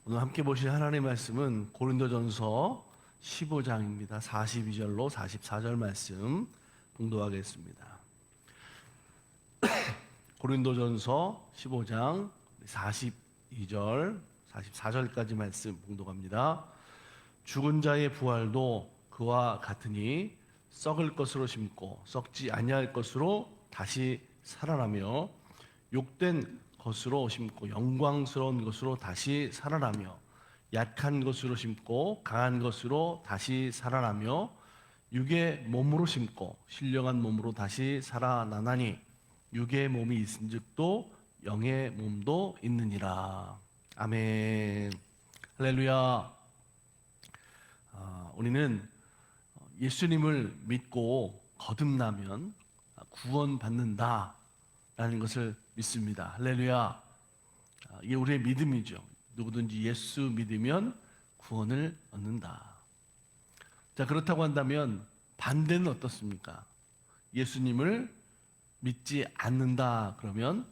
오늘 함께 보실 하나님의 말씀은 고린도전서 15장입니다. 42절로 44절 말씀 봉독하겠습니다. 고린도전서 15장 42절, 44절까지 말씀 봉독합니다. 죽은 자의 부활도 그와 같으니 썩을 것으로 심고 썩지 아니할 것으로 다시 살아나며 욕된 것으로 심고 영광스러운 것으로 다시 살아나며 약한 것으로 심고 강한 것으로 다시 살아나며 육의 몸으로 심고 신령한 몸으로 다시 살아나나니 육의 몸이 있은즉도 영의 몸도 있느니라. 아멘. 할렐루야. 우리는 예수님을 믿고 거듭나면 구원받는다라는 것을 믿습니다. 할렐루야. 이게 우리의 믿음이죠. 누구든지 예수 믿으면 구원을 얻는다. 자, 그렇다고 한다면 반대는 어떻습니까? 예수님을 믿지 않는다 그러면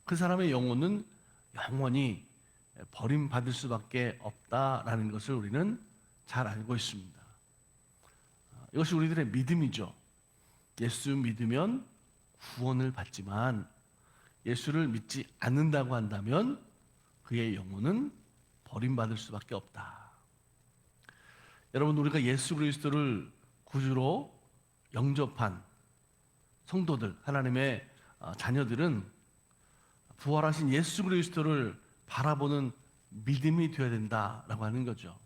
그 사람의 영혼은 영원히 버림받을 수밖에 없다라는 것을 우리는 잘 알고 있습니다. 이것이 우리들의 믿음이죠. 예수 믿으면 구원을 받지만 예수를 믿지 않는다고 한다면 그의 영혼은 버림받을 수밖에 없다. 여러분, 우리가 예수 그리스도를 구주로 영접한 성도들, 하나님의 자녀들은 부활하신 예수 그리스도를 바라보는 믿음이 되어야 된다라고 하는 거죠.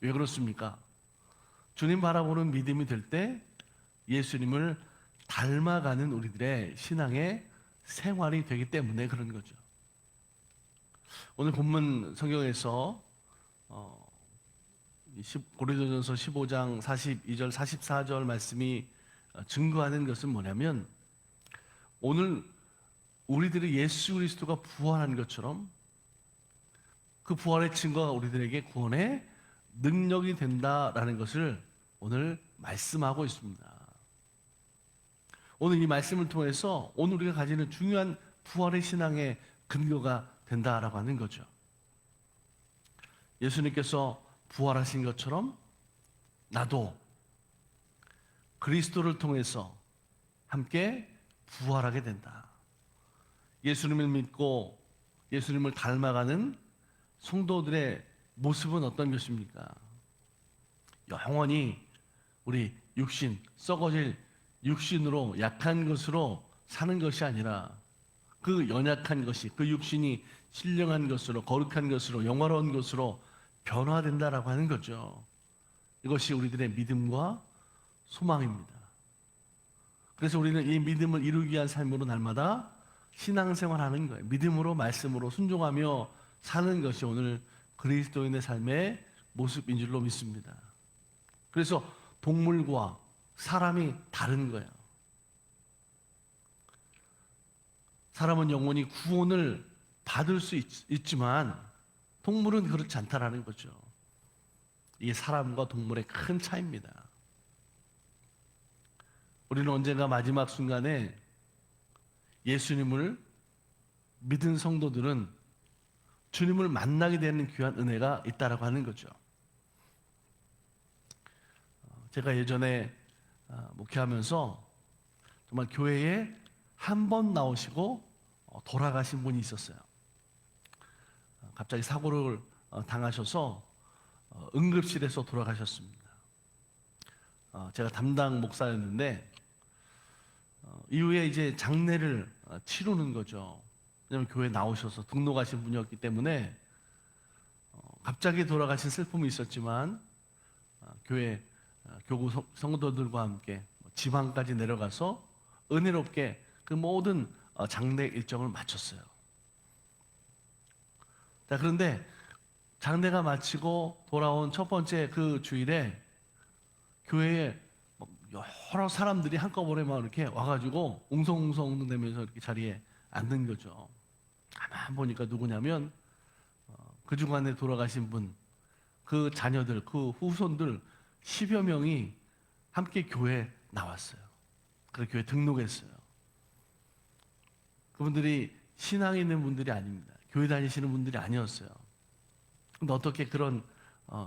왜 그렇습니까? 주님 바라보는 믿음이 될 때 예수님을 닮아가는 우리들의 신앙의 생활이 되기 때문에 그런 거죠. 오늘 본문 성경에서 고린도전서 15장 42절 44절 말씀이 증거하는 것은 뭐냐면, 오늘 우리들이 예수 그리스도가 부활한 것처럼 그 부활의 증거가 우리들에게 구원의 능력이 된다라는 것을 오늘 말씀하고 있습니다. 오늘 이 말씀을 통해서 오늘 우리가 가지는 중요한 부활의 신앙의 근거가 된다라고 하는 거죠. 예수님께서 부활하신 것처럼 나도 그리스도를 통해서 함께 부활하게 된다. 예수님을 믿고 예수님을 닮아가는 성도들의 모습은 어떤 것입니까? 영원히 우리 육신, 썩어질 육신으로 약한 것으로 사는 것이 아니라 그 연약한 것이, 그 육신이 신령한 것으로, 거룩한 것으로, 영화로운 것으로 변화된다라고 하는 거죠. 이것이 우리들의 믿음과 소망입니다. 그래서 우리는 이 믿음을 이루기 위한 삶으로 날마다 신앙생활하는 거예요. 믿음으로, 말씀으로 순종하며 사는 것이 오늘 그리스도인의 삶의 모습인 줄로 믿습니다. 그래서 동물과 사람이 다른 거예요. 사람은 영원히 구원을 받을 수 있지만 동물은 그렇지 않다라는 거죠. 이게 사람과 동물의 큰 차이입니다. 우리는 언젠가 마지막 순간에 예수님을 믿은 성도들은 주님을 만나게 되는 귀한 은혜가 있다라고 하는 거죠. 제가 예전에 목회하면서 정말 교회에 한 번 나오시고 돌아가신 분이 있었어요. 갑자기 사고를 당하셔서 응급실에서 돌아가셨습니다. 제가 담당 목사였는데 이후에 이제 장례를 치르는 거죠. 왜냐하면 교회에 나오셔서 등록하신 분이었기 때문에 갑자기 돌아가신 슬픔이 있었지만 교회 교구 성도들과 함께 지방까지 내려가서 은혜롭게 그 모든 장례 일정을 마쳤어요. 자, 그런데 장례가 마치고 돌아온 첫 번째 그 주일에 교회에 여러 사람들이 한꺼번에 막 이렇게 와가지고 웅성웅성대면서 이렇게 자리에 앉는 거죠. 가만 보니까 누구냐면 그 중간에 돌아가신 분, 그 자녀들, 그 후손들 10여 명이 함께 교회에 나왔어요. 그래서 교회 등록했어요. 그분들이 신앙이 있는 분들이 아닙니다. 교회 다니시는 분들이 아니었어요. 근데 어떻게 그런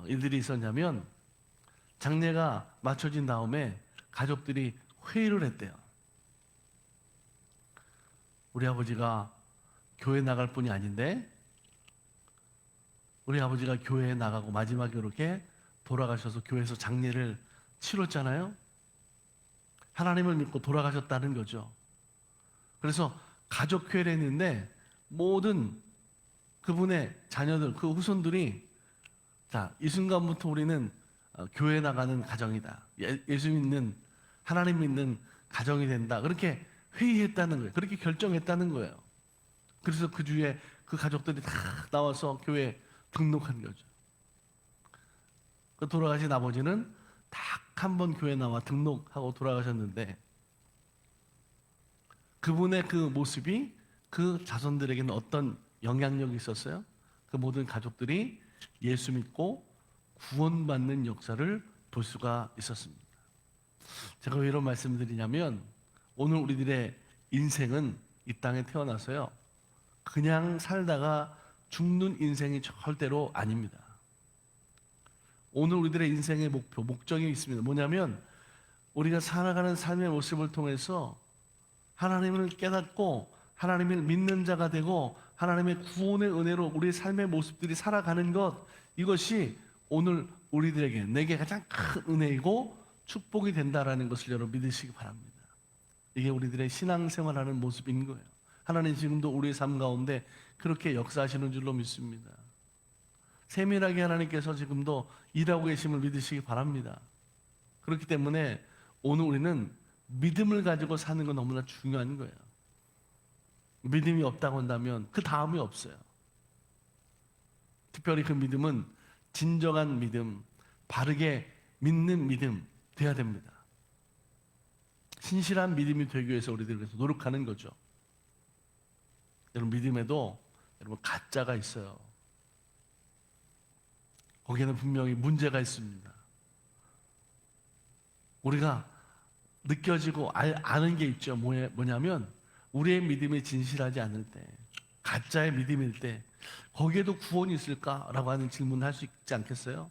일들이 있었냐면 장례가 마쳐진 다음에 가족들이 회의를 했대요. 우리 아버지가 교회 나갈 뿐이 아닌데 우리 아버지가 교회에 나가고 마지막에 이렇게 돌아가셔서 교회에서 장례를 치렀잖아요. 하나님을 믿고 돌아가셨다는 거죠. 그래서 가족회의를 했는데 모든 그분의 자녀들, 그 후손들이 자, 이 순간부터 우리는 교회에 나가는 가정이다. 예수 믿는, 하나님 믿는 가정이 된다. 그렇게 회의했다는 거예요. 그렇게 결정했다는 거예요. 그래서 그 주에 그 가족들이 다 나와서 교회에 등록한 거죠. 그 돌아가신 아버지는 딱 한 번 교회 나와 등록하고 돌아가셨는데 그분의 그 모습이 그 자손들에게는 어떤 영향력이 있었어요? 그 모든 가족들이 예수 믿고 구원받는 역사를 볼 수가 있었습니다. 제가 왜 이런 말씀을 드리냐면 오늘 우리들의 인생은 이 땅에 태어나서요 그냥 살다가 죽는 인생이 절대로 아닙니다. 오늘 우리들의 인생의 목표, 목적이 있습니다. 뭐냐면 우리가 살아가는 삶의 모습을 통해서 하나님을 깨닫고 하나님을 믿는 자가 되고 하나님의 구원의 은혜로 우리의 삶의 모습들이 살아가는 것, 이것이 오늘 우리들에게 내게 가장 큰 은혜이고 축복이 된다라는 것을 여러분 믿으시기 바랍니다. 이게 우리들의 신앙생활하는 모습인 거예요. 하나님 지금도 우리의 삶 가운데 그렇게 역사하시는 줄로 믿습니다. 세밀하게 하나님께서 지금도 일하고 계심을 믿으시기 바랍니다. 그렇기 때문에 오늘 우리는 믿음을 가지고 사는 건 너무나 중요한 거예요. 믿음이 없다고 한다면 그 다음이 없어요. 특별히 그 믿음은 진정한 믿음, 바르게 믿는 믿음 돼야 됩니다. 신실한 믿음이 되기 위해서 우리들이 그래서 노력하는 거죠. 여러분 믿음에도 여러분 가짜가 있어요. 거기에는 분명히 문제가 있습니다. 우리가 느껴지고 아는 게 있죠. 뭐냐면 우리의 믿음이 진실하지 않을 때, 가짜의 믿음일 때 거기에도 구원이 있을까라고 하는 질문을 할 수 있지 않겠어요?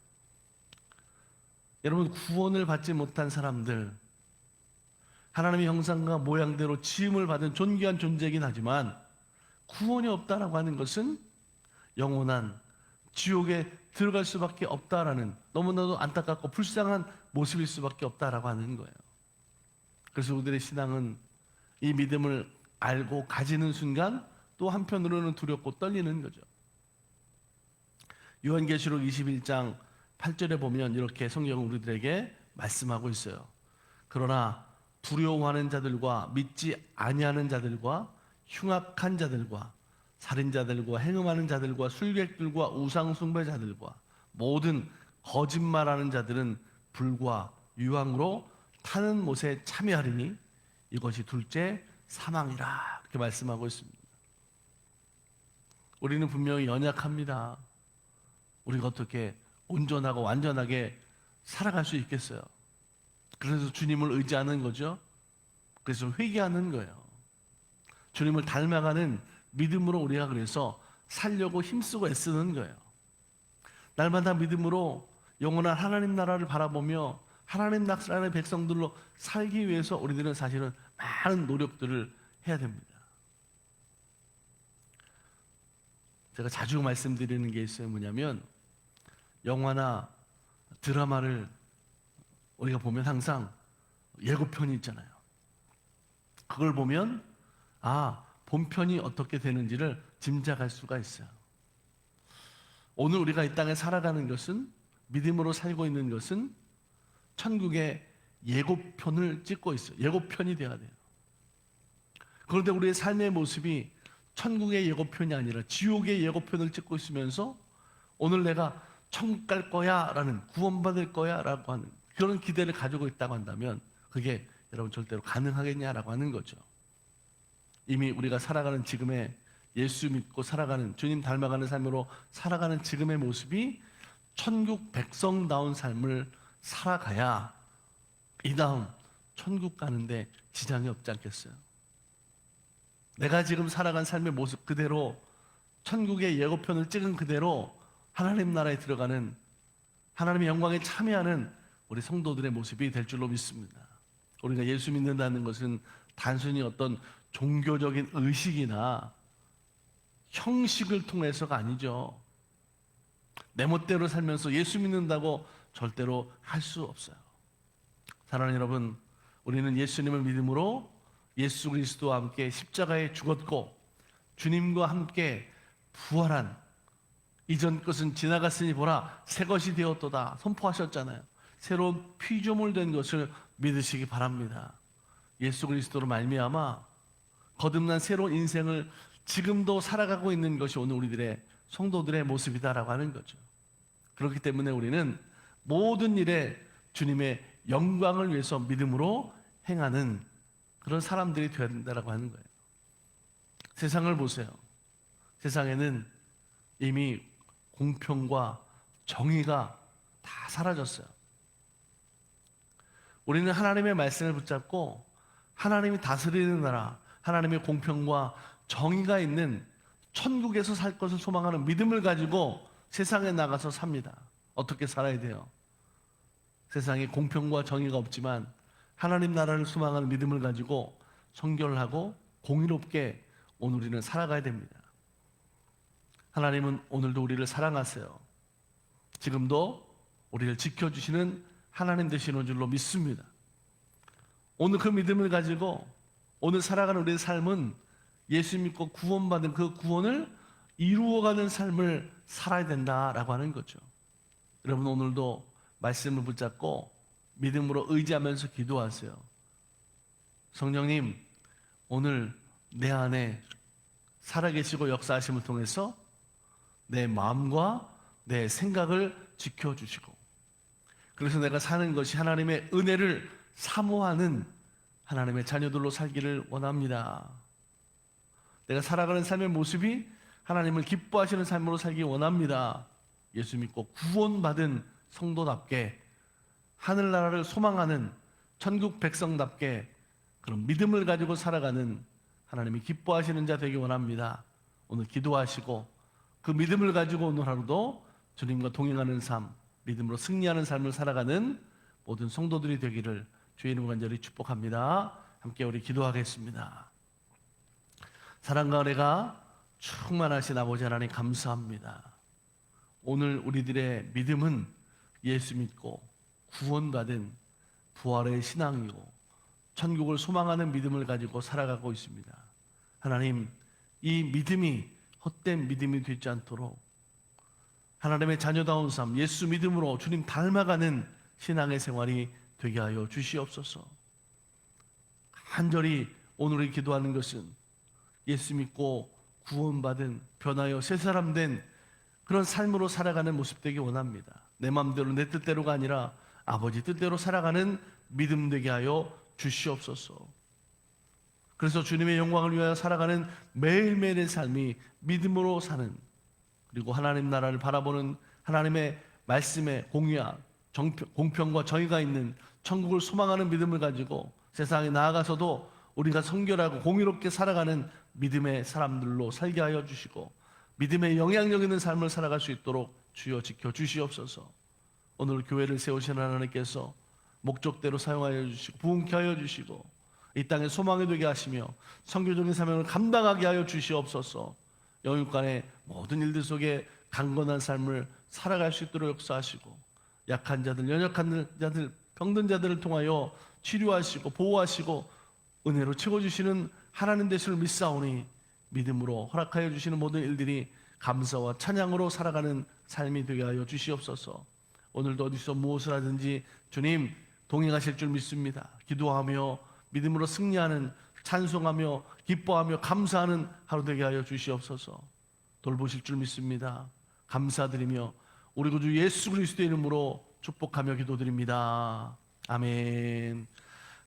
여러분 구원을 받지 못한 사람들, 하나님의 형상과 모양대로 지음을 받은 존귀한 존재이긴 하지만 구원이 없다라고 하는 것은 영원한 지옥에 들어갈 수밖에 없다라는 너무나도 안타깝고 불쌍한 모습일 수밖에 없다라고 하는 거예요. 그래서 우리들의 신앙은 이 믿음을 알고 가지는 순간 또 한편으로는 두렵고 떨리는 거죠. 요한계시록 21장 8절에 보면 이렇게 성경은 우리들에게 말씀하고 있어요. 그러나 두려워하는 자들과 믿지 아니하는 자들과 흉악한 자들과 살인자들과 행음하는 자들과 술객들과 우상 숭배자들과 모든 거짓말하는 자들은 불과 유황으로 타는 못에 참여하리니 이것이 둘째 사망이라 이렇게 말씀하고 있습니다. 우리는 분명히 연약합니다. 우리가 어떻게 온전하고 완전하게 살아갈 수 있겠어요? 그래서 주님을 의지하는 거죠. 그래서 회개하는 거예요. 주님을 닮아가는 믿음으로 우리가 그래서 살려고 힘쓰고 애쓰는 거예요. 날마다 믿음으로 영원한 하나님 나라를 바라보며 하나님 나라의 백성들로 살기 위해서 우리들은 사실은 많은 노력들을 해야 됩니다. 제가 자주 말씀드리는 게 있어요. 뭐냐면 영화나 드라마를 우리가 보면 항상 예고편이 있잖아요. 그걸 보면 본편이 어떻게 되는지를 짐작할 수가 있어요. 오늘 우리가 이 땅에 살아가는 것은, 믿음으로 살고 있는 것은 천국의 예고편을 찍고 있어요. 예고편이 돼야 돼요. 그런데 우리의 삶의 모습이 천국의 예고편이 아니라 지옥의 예고편을 찍고 있으면서 오늘 내가 천국 갈 거야 라는, 구원받을 거야 라고 하는 그런 기대를 가지고 있다고 한다면 그게 여러분 절대로 가능하겠냐라고 하는 거죠. 이미 우리가 살아가는 지금의, 예수 믿고 살아가는, 주님 닮아가는 삶으로 살아가는 지금의 모습이 천국 백성다운 삶을 살아가야 이 다음 천국 가는데 지장이 없지 않겠어요? 내가 지금 살아간 삶의 모습 그대로, 천국의 예고편을 찍은 그대로 하나님 나라에 들어가는, 하나님의 영광에 참여하는 우리 성도들의 모습이 될 줄로 믿습니다. 우리가 예수 믿는다는 것은 단순히 어떤 종교적인 의식이나 형식을 통해서가 아니죠. 내 멋대로 살면서 예수 믿는다고 절대로 할 수 없어요. 사랑하는 여러분, 우리는 예수님을 믿음으로 예수 그리스도와 함께 십자가에 죽었고 주님과 함께 부활한, 이전 것은 지나갔으니 보라 새 것이 되었도다 선포하셨잖아요. 새로운 피조물 된 것을 믿으시기 바랍니다. 예수 그리스도로 말미암아 거듭난 새로운 인생을 지금도 살아가고 있는 것이 오늘 우리들의 성도들의 모습이다라고 하는 거죠. 그렇기 때문에 우리는 모든 일에 주님의 영광을 위해서 믿음으로 행하는 그런 사람들이 되어야 된다라고 하는 거예요. 세상을 보세요. 세상에는 이미 공평과 정의가 다 사라졌어요. 우리는 하나님의 말씀을 붙잡고 하나님이 다스리는 나라, 하나님의 공평과 정의가 있는 천국에서 살 것을 소망하는 믿음을 가지고 세상에 나가서 삽니다. 어떻게 살아야 돼요? 세상에 공평과 정의가 없지만 하나님 나라를 소망하는 믿음을 가지고 성결하고 공의롭게 오늘 우리는 살아가야 됩니다. 하나님은 오늘도 우리를 사랑하세요. 지금도 우리를 지켜주시는 하나님 되시는 줄로 믿습니다. 오늘 그 믿음을 가지고 오늘 살아가는 우리의 삶은 예수 믿고 구원받은 그 구원을 이루어가는 삶을 살아야 된다라고 하는 거죠. 여러분, 오늘도 말씀을 붙잡고 믿음으로 의지하면서 기도하세요. 성령님, 오늘 내 안에 살아계시고 역사하심을 통해서 내 마음과 내 생각을 지켜주시고, 그래서 내가 사는 것이 하나님의 은혜를 사모하는 하나님의 자녀들로 살기를 원합니다. 내가 살아가는 삶의 모습이 하나님을 기뻐하시는 삶으로 살기 원합니다. 예수 믿고 구원받은 성도답게 하늘나라를 소망하는 천국 백성답게 그런 믿음을 가지고 살아가는 하나님이 기뻐하시는 자 되기 원합니다. 오늘 기도하시고 그 믿음을 가지고 오늘 하루도 주님과 동행하는 삶, 믿음으로 승리하는 삶을 살아가는 모든 성도들이 되기를 주의 이름으로 간절히 축복합니다. 함께 우리 기도하겠습니다. 사랑과 은혜가 충만하신 아버지 하나님 감사합니다. 오늘 우리들의 믿음은 예수 믿고 구원받은 부활의 신앙이고 천국을 소망하는 믿음을 가지고 살아가고 있습니다. 하나님, 이 믿음이 헛된 믿음이 되지 않도록 하나님의 자녀다운 삶, 예수 믿음으로 주님 닮아가는 신앙의 생활이 되게 하여 주시옵소서. 간절히 오늘 기도하는 것은 예수 믿고 구원받은 변하여 새 사람 된 그런 삶으로 살아가는 모습 되기 원합니다. 내 마음대로 내 뜻대로가 아니라 아버지 뜻대로 살아가는 믿음 되게 하여 주시옵소서. 그래서 주님의 영광을 위하여 살아가는 매일매일의 삶이 믿음으로 사는, 그리고 하나님 나라를 바라보는 하나님의 말씀에 공의와 공평과 정의가 있는 천국을 소망하는 믿음을 가지고 세상에 나아가서도 우리가 성결하고 공의롭게 살아가는 믿음의 사람들로 살게 하여 주시고 믿음의 영향력 있는 삶을 살아갈 수 있도록 주여 지켜 주시옵소서. 오늘 교회를 세우시는 하나님께서 목적대로 사용하여 주시고 부흥케 하여 주시고 이 땅에 소망이 되게 하시며 선교적인 사명을 감당하게 하여 주시옵소서. 영육간의 모든 일들 속에 강건한 삶을 살아갈 수 있도록 역사하시고 약한 자들, 연약한 자들, 병든 자들을 통하여 치료하시고 보호하시고 은혜로 채워주시는 하나님 되심을 믿사오니 믿음으로 허락하여 주시는 모든 일들이 감사와 찬양으로 살아가는 삶이 되게 하여 주시옵소서. 오늘도 어디서 무엇을 하든지 주님 동행하실 줄 믿습니다. 기도하며 믿음으로 승리하는, 찬송하며 기뻐하며 감사하는 하루 되게 하여 주시옵소서. 돌보실 줄 믿습니다. 감사드리며 우리 구주 예수 그리스도의 이름으로 축복하며 기도드립니다. 아멘.